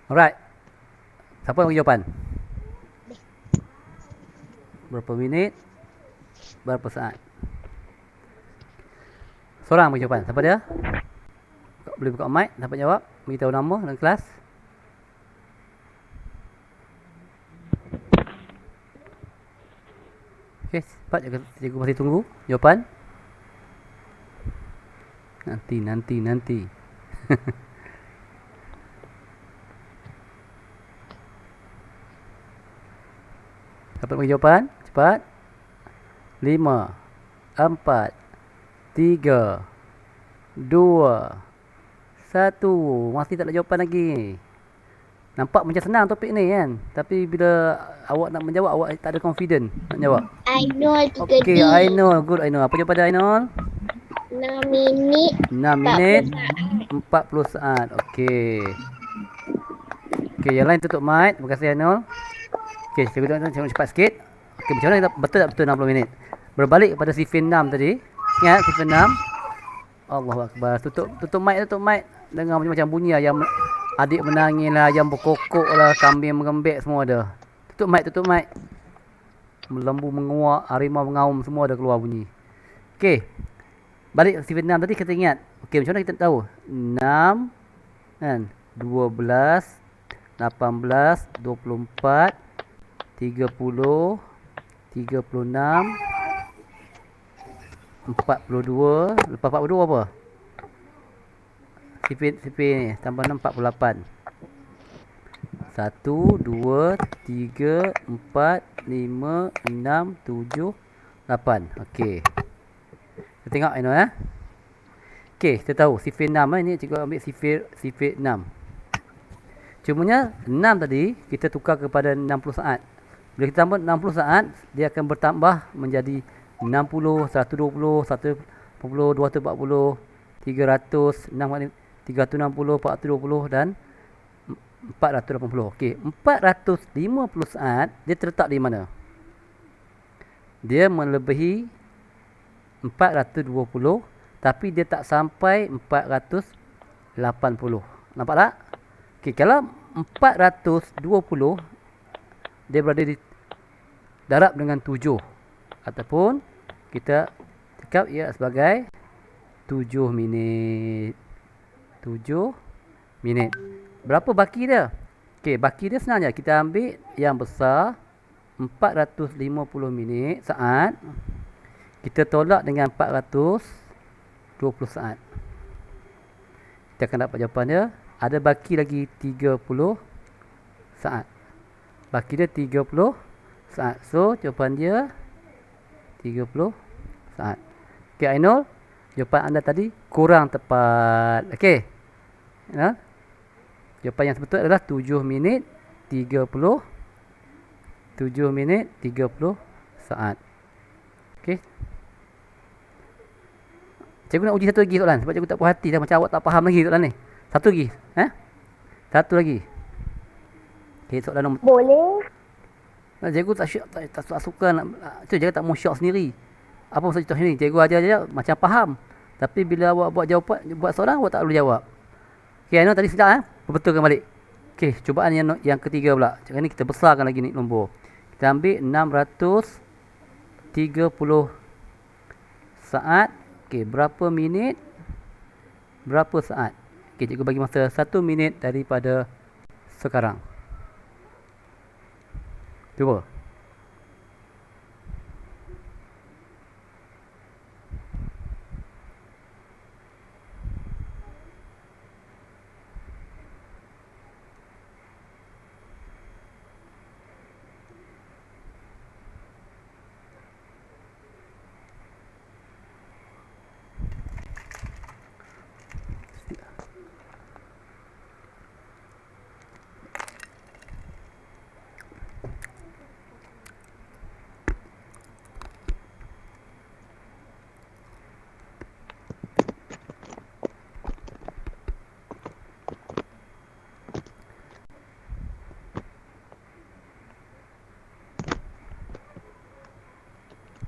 Alright. Siapa bagi jawapan? Berapa minit? Berapa saat? Seorang bagi jawapan. Siapa dia? Boleh buka mic, dapat jawab. Beritahu nama dan kelas. Okey, cepat cikgu masih tunggu jawapan. Nanti. Dapat bagi jawapan? Cepat. 5, 4, 3, 2, 1. Masih tak ada jawapan lagi. Nampak macam senang topik ni kan. Tapi bila awak nak menjawab, awak tak ada confident nak jawab. Ainul 3D. Okey, Ainul. Good, Ainul. Apa jawapan dia, Ainul? 6 minit. 6 minit 40 saat. Okey. Okey, yang lain tutup mic. Terima kasih, Ainul. Okey, cikgu tengok cepat sikit. Okey, macam mana kita betul tak betul 60 minit? Berbalik kepada sifir 6 tadi. Ingat sifir 6. Allahuakbar. Tutup mic. Dengar macam-macam bunyi ayam adik menangis lah, ayam berkokok lah, kambing merembek semua ada. Tutup mic. Lembu menguak, harimau mengaum, semua ada keluar bunyi. Okey. Balik sifir 6 tadi kita ingat. Okey, macam mana kita tahu? 6 kan? 12, 18, 24, 30, 36, 42. Lepas 42 apa? Sifir ni tambah 6, 48. 1, 2, 3, 4, 5, 6, 7, 8. Okey. Kita tengok Ainul ya. Okey, kita tahu sifir 6 ni cikgu ambil sifir 6. Cumanya 6 tadi kita tukar kepada 60 saat. Bila kita tambah 60 saat, dia akan bertambah menjadi 60, 120, 140, 240, 300, 360, 420 dan 480. Okey, 450 saat dia terletak di mana? Dia melebihi 420 tapi dia tak sampai 480. Nampak tak? Okey, kalau 420 dia berada di darab dengan 7 ataupun kita cakap ia sebagai 7 minit. 7 minit. Berapa baki dia? Okey, baki dia senang je. Kita ambil yang besar 450 minit saat. Kita tolak dengan 420 saat. Kita akan dapat jawapan dia. Ada baki lagi 30 saat. Baki dia 30 saat. So, jawapan dia 30 saat. Okey, Ainul. Jawapan anda tadi kurang tepat. Okey. Ya. Jawapan yang betul adalah 7 minit 30 saat. Okey. Cikgu nak uji satu lagi soalan sebab cikgu tak puas hati dah macam awak tak faham lagi soalan ni. Satu lagi. Satu lagi. Okey, soalan nombor. Boleh. Cikgu tak suka nak tu cikgu tak mau syok sendiri. Apa maksud contoh ni? Cikgu ajar je macam faham. Tapi bila awak buat jawapan, buat soalan awak tak boleh jawab. Okey, Ainul tadi silap Perbetulkan balik. Okey, cubaan yang ketiga pula. Sekarang ni kita besarkan lagi ni nombor. Kita ambil 630 saat. Okey, berapa minit? Berapa saat? Okey, cikgu bagi masa 1 minit daripada sekarang. Cuba.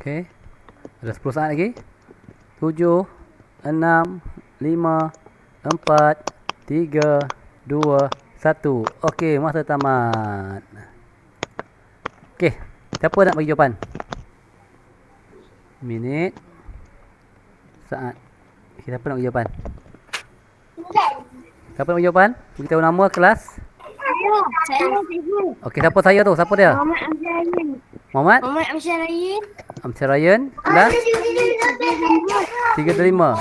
Okey. Ada 10 saat lagi. 7, 6, 5, 4, 3, 2, 1. Okey, masa tamat. Okey, siapa nak bagi jawapan? Minit, saat. Siapa nak bagi jawapan? Siapa nak bagi jawapan? Beritahu nama, kelas. Saya. Okey, siapa saya tu? Siapa dia? Muhammad Amsyarayin. Muhammad Muhammad Amsyarayin. Amsyar Ryan, kelas 35.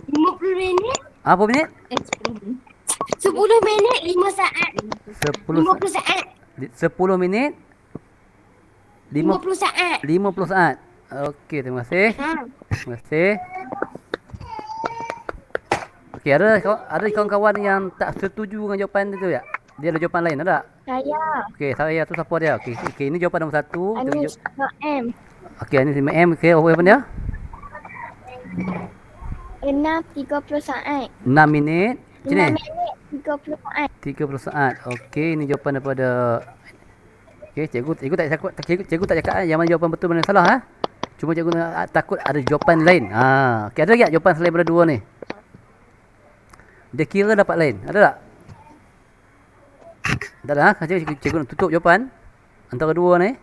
50 minit. Apa minit? 10 minit 5 saat. 10 50 saat. 10 minit 50 saat. 50 saat. Okey, terima kasih. Ha. Terima kasih. Okey, ada kawan-kawan yang tak setuju dengan jawapan tu ya? Dia ada jawapan lain, ada tak? Saya. Okey, saya tu siapa dia? Okey, ini jawapan nombor 1. Anis M. Okey, Anis 5M. Okey, apa jawapan dia? 6.30 saat. 6 minit. 5 Sini. minit 30 saat. 30 saat. Okey, ini jawapan daripada. Okey, cikgu tak cakap yang mana jawapan betul mana yang salah ha. Cuma cikgu takut ada jawapan lain. Okey, ada tak jawapan selain daripada dua ni? Dia kira dapat lain. Ada tak? Tak ada ha? Cikgu nak tutup jawapan antara dua ni.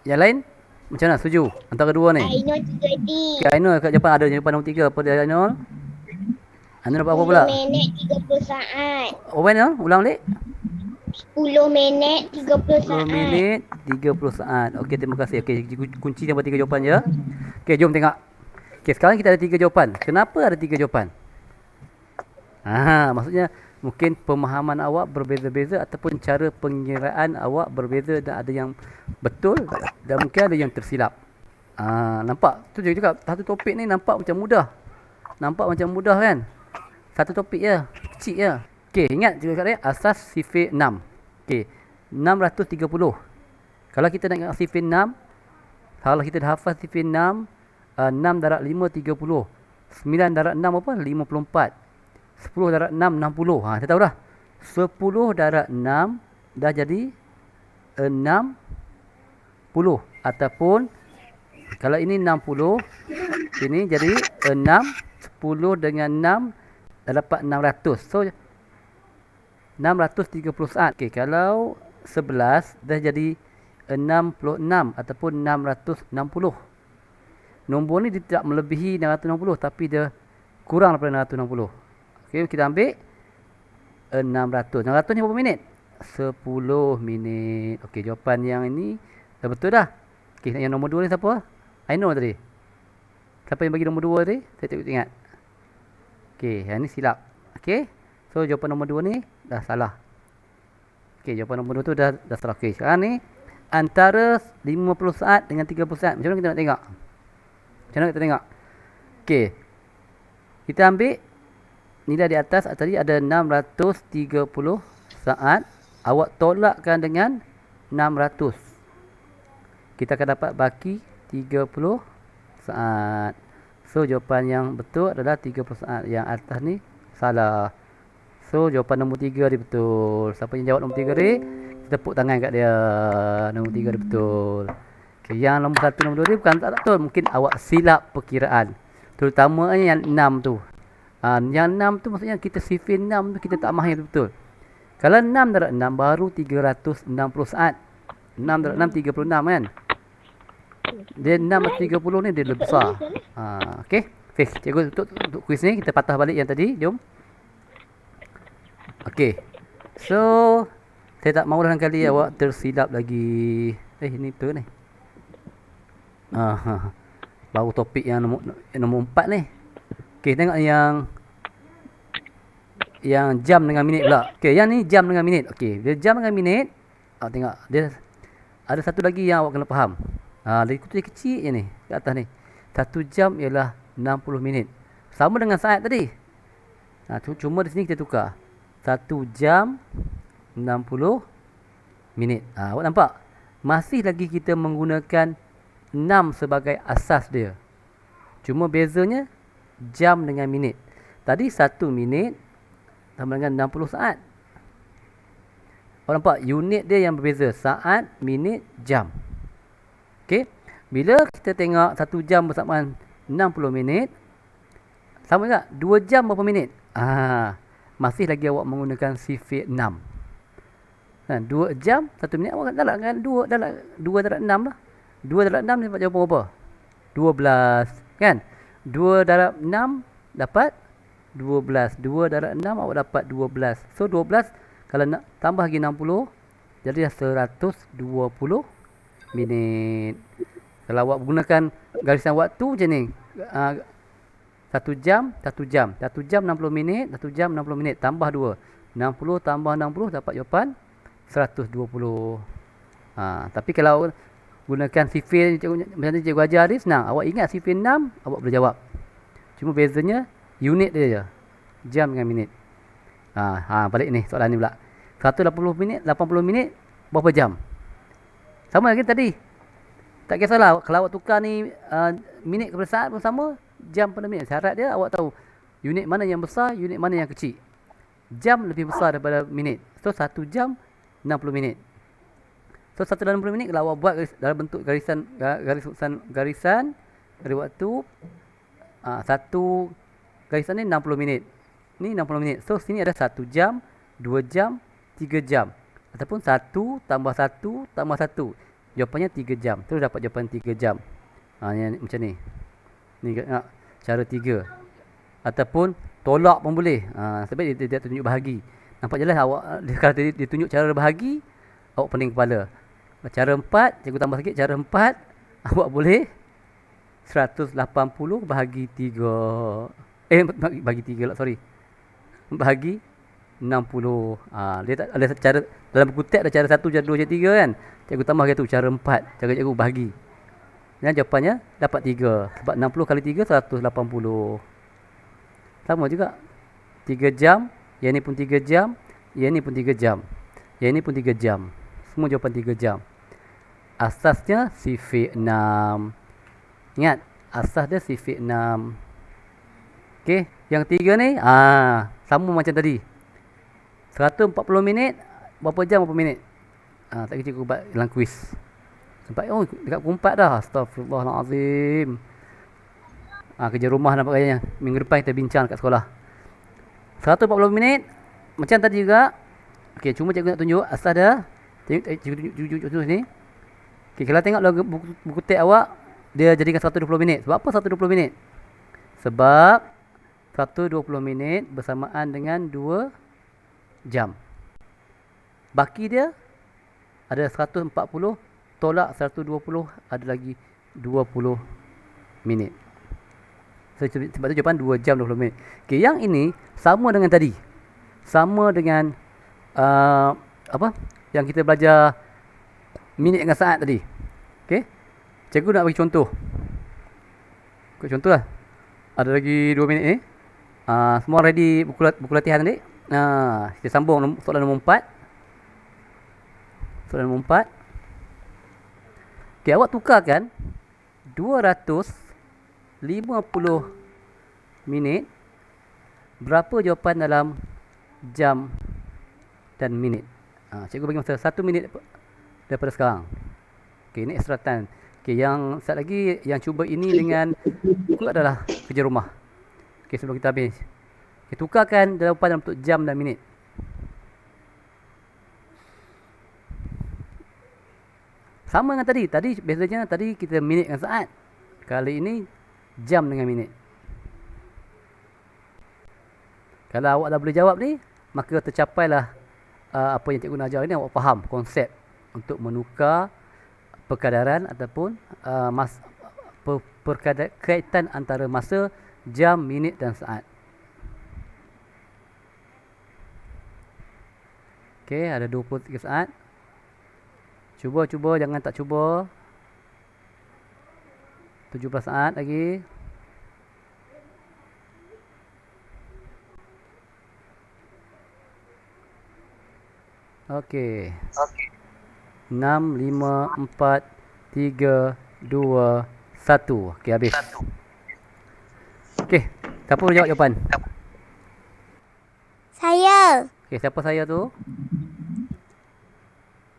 Yang lain macam mana? Setuju antara dua ni? Ainul 3D. Okey, Ainul kat jawapan ada jawapan nombor 3. Apa dia Ainul? Ainul dapat apa pula? 10 minit 30 saat. Apa Ainul? Ulang balik. 10 minit 30 10 saat. minit 30 saat. Okey, terima kasih. Okey, kunci nombor 3 jawapan je. Okey, jom tengok. Okey, sekarang kita ada 3 jawapan. Kenapa ada 3 jawapan? Maksudnya mungkin pemahaman awak berbeza-beza ataupun cara pengiraan awak berbeza dan ada yang betul dan mungkin ada yang tersilap. Nampak? Tu je juga satu topik ni nampak macam mudah. Nampak macam mudah kan? Satu topik je, kecil je. Okey, ingat juga kat asas sifir 6. Okey, 630. Kalau kita nak ingat sifir 6, kalau kita dah hafal sifir 6, 6 darab 5 30. 9 darab 6 apa? 54. 10 darab 6 60. Kita tahu dah. 10 darab 6 dah jadi 60 ataupun kalau ini 60, ini jadi 6, 10 dengan 6 dah dapat 600. So 630 saat. Okey, kalau 11 dah jadi 66 ataupun 660. Nombor ni dia tidak melebihi 660 tapi dia kurang daripada 660. Okey, kita ambil 600. 600 ni berapa minit? 10 minit. Okey, jawapan yang ini dah betul dah. Okey, yang nombor 2 ni siapa? Ainul tadi. Siapa yang bagi nombor 2 tadi? Saya tak ingat. Okey, yang ni silap. Okey. So jawapan nombor 2 ni dah salah. Okey, jawapan nombor 2 tu dah salah. Okey, sekarang ni antara 50 saat dengan 30 saat. Macam mana kita nak tengok? Macam mana kita tengok? Okey. Kita ambil nilai di atas tadi ada 630 saat. Awak tolakkan dengan 600. Kita akan dapat baki 30 saat. So jawapan yang betul adalah 30 saat. Yang atas ni salah. So jawapan nombor 3 dia betul. Siapa yang jawab nombor 3 ni? Tepuk tangan kat dia. Nombor 3 dia betul. Okay, yang nombor 1 nombor 2 ni bukan tak betul. Mungkin awak silap perkiraan. Terutamanya yang 6 tu. Yang 6 tu maksudnya kita sifir 6 tu kita tak mahir betul. Kalau 6 darab 6 baru 360 saat. 6 darab 6 36 kan. Dia 6 darab 30 ni dia lebih besar. Okey. Okey, cikgu untuk kuis ni kita patah balik yang tadi. Jom. Okey. So saya tak mahu lain kali awak tersilap lagi. Ini betul ni. Baru topik yang nombor 4 ni. Okey, tengok yang jam dengan minit pula. Okey, yang ni jam dengan minit. Okey, dia jam dengan minit. Tengok, dia ada satu lagi yang awak kena faham. Dia kecil je ni, kat atas ni. 1 jam ialah 60 minit. Sama dengan saat tadi. Cuma di sini kita tukar. 1 jam 60 minit. Awak nampak? Masih lagi kita menggunakan 6 sebagai asas dia. Cuma bezanya jam dengan minit. Tadi 1 minit sama dengan 60 saat. Awak nampak unit dia yang berbeza. Saat, minit, jam. Okey. Bila kita tengok 1 jam bersamaan 60 minit, sama tak? 2 jam berapa minit? Masih lagi awak menggunakan sifir 6. 2 jam 1 minit awak dalam kan 2 darab 6 lah. 2 darab 6 dapat jawapan berapa? 12 kan? 2 darab 6 dapat 12. 2 darab 6 awak dapat 12. So 12 kalau nak tambah lagi 60 jadi 120 minit. Kalau awak gunakan garisan waktu macam ni. 1 jam 60 minit, 1 jam 60 minit tambah 2. 60 tambah 60 dapat jawapan 120. Tapi kalau gunakan sifir macam cikgu ajar ni senang. Awak ingat sifir 6, awak boleh jawab. Cuma bezanya unit dia je. Jam dengan minit. Balik ni soalan ni pula. 180 minit, 80 minit berapa jam? Sama lagi tadi. Tak kisahlah kalau awak tukar ni minit kepada saat pun sama, jam pada minit. Syarat dia awak tahu unit mana yang besar, unit mana yang kecil. Jam lebih besar daripada minit. So 1 jam 60 minit. So 160 minit kalau awak buat dalam bentuk garisan dari waktu satu garisan ni 60 minit. Ni 60 minit. So sini ada 1 jam, 2 jam, 3 jam. Ataupun 1 tambah 1 tambah 1. Jawapannya 3 jam. Terus dapat jawapan 3 jam. Yang macam ni. Ni cara 3. Ataupun tolak pun boleh. Sebab dia tunjuk bahagi. Nampak jelas awak kalau dia tunjuk cara bahagi, awak pening kepala. Cara 4, cikgu tambah sikit. Cara 4, awak boleh 180 bahagi 3. Bagi 3 lah, sorry. Bahagi 60. Dia tak ada cara dalam buku teks ada cara 1, cara 2, cara 3 kan. Cikgu tambah gitu cara 4. Cara cikgu bahagi. Dan jawapannya dapat 3. Sebab 60 kali 3 180. Sama juga. 3 jam, yang ni pun 3 jam, yang ni pun 3 jam. Yang ni pun 3 jam. Semua jawapan 3 jam. Asasnya sifir 6. Ingat, asas dia sifir 6. Okey, yang 3 ni sama macam tadi. 140 minit, berapa jam berapa minit? Tak kira cikgu buat dalam kuis. Sampai dekat pukul 4 dah. Astaghfirullahalazim. Kerja rumah nampak kayaknya. Minggu depan kita bincang kat sekolah. 140 minit macam tadi juga. Okey, cuma cikgu nak tunjuk asas dia. Cikgu tunjuk sini. Okey, kalau tengok buku teks awak, dia jadikan 120 minit. Sebab apa 120 minit? Sebab 120 minit bersamaan dengan 2 jam. Baki dia ada 140 tolak 120 ada lagi 20 minit. Sebab tu jawapan 2 jam 20 minit. Okey, yang ini sama dengan tadi. Sama dengan apa? Yang kita belajar minit dengan saat tadi. Okey. Cikgu nak bagi contoh. Ikut contoh lah. Ada lagi 2 minit ni. Semua ready buku latihan tadi. Kita sambung soalan nombor 4. Soalan nombor 4. Okey, awak tukarkan 250 minit. Berapa jawapan dalam jam dan minit? Cikgu bagi masa 1 minit daripada sekarang. Okey, ini extra time. Okey, yang satu lagi yang cuba ini dengan itu adalah kerja rumah. Okey, sebelum kita habis. Okey, tukarkan jawapan dalam bentuk jam dan minit. Sama dengan tadi. Tadi biasanya tadi kita minit dengan saat. Kali ini jam dengan minit. Kalau awak dah boleh jawab ni, maka tercapailah apa yang cikgu nak ajar ini. Awak faham konsep untuk menukar perkadaran ataupun kaitan antara masa, jam, minit dan saat. Okey, ada 23 saat. Cuba, jangan tak cuba. 17 saat lagi. Okey. 6, 5, 4, 3, 2, 1. Okey, habis. Okey, siapa boleh jawab jawapan? Saya. Okey, siapa saya tu?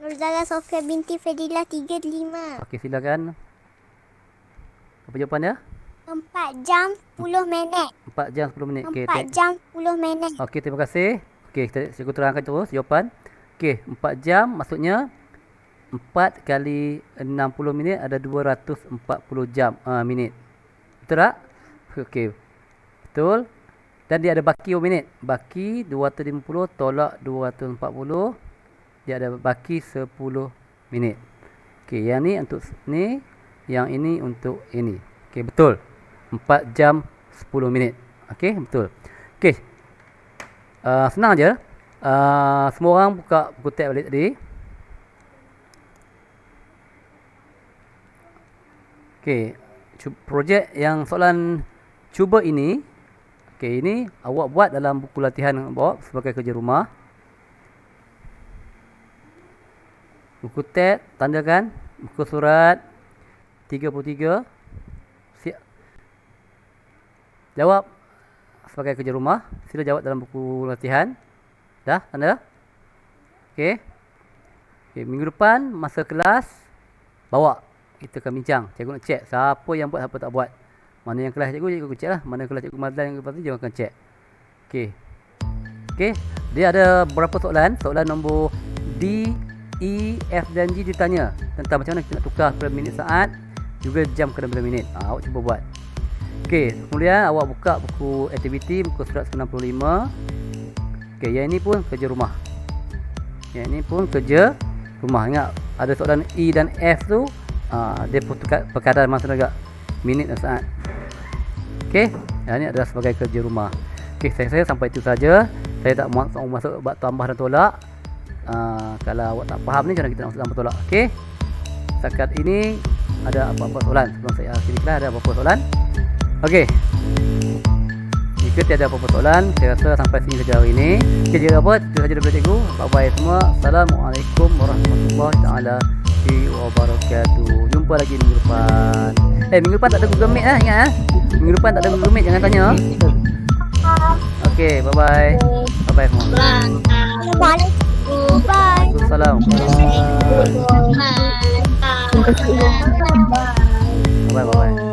Nurzalah Sofia binti Fadilah 35. Okey, silakan. Apa jawapannya? 4 jam 10 minit. 4 jam 10 minit. Okey, 4 jam 10 minit. okey, terima kasih. Okey, cikgu terangkan terus jawapan. Okey, 4 jam maksudnya 4 kali 60 minit ada 240 jam minit. Betul tak? Okey. Betul. Dan dia ada baki minit. Baki 250 tolak 240. Dia ada baki 10 minit. Okey, yang ni untuk ni, yang ini untuk ini. Okey, betul. 4 jam 10 minit. Okey, betul. Okey. Senang je. Semua orang buka buku tab balik tadi. Okey, projek yang soalan cuba ini, okey, ini awak buat dalam buku latihan bawa sebagai kerja rumah. Buku tab tandakan buku surat 33. Siap. Jawab sebagai kerja rumah. Sila jawab dalam buku latihan. Dah, tanda? Okey. Okey, minggu depan masa kelas bawa. Kita akan bincang. Cikgu nak cek siapa yang buat, siapa tak buat. Mana yang kelas cikgu, cikgu cek lah. Mana kelas cikgu Mazlan yang lepas tu, cikgu akan cek. Okey. Okey. Dia ada beberapa soalan. Soalan nombor D, E, F dan G ditanya tentang macam mana kita nak tukar per minit saat, juga jam ke dalam minit. Awak cuba buat. Okey. Kemudian awak buka buku aktiviti, buku surat 95. Okey. Yang ini pun kerja rumah. Yang ini pun kerja rumah. Ingat, ada soalan E dan F tu. Dia perkataan masa juga minit dan saat. Okey, yang ini adalah sebagai kerja rumah. Okey, saya sampai itu saja. Saya tak mahu masuk bab tambah dan tolak. Kalau awak tak faham ni, macam mana kita nak masuk tambah tolak. Okey, setakat ini ada apa-apa soalan? Sebelum saya akhiri kelas, ada apa-apa soalan? Okey, jika tiada apa-apa soalan, saya rasa sampai sini saja hari ini. Okey, jika apa, itu saja daripada cikgu. Bye-bye semua. Assalamualaikum warahmatullahi taala wabarakatuh. Jumpa lagi minggu depan. Minggu depan tak ada Google Meet lah, ingat. Minggu depan tak ada Google Meet, jangan tanya. Okey, bye bye. Bye bye semua. Assalamualaikum. Bye. Waalaikumsalam. Bye bye. Bye bye.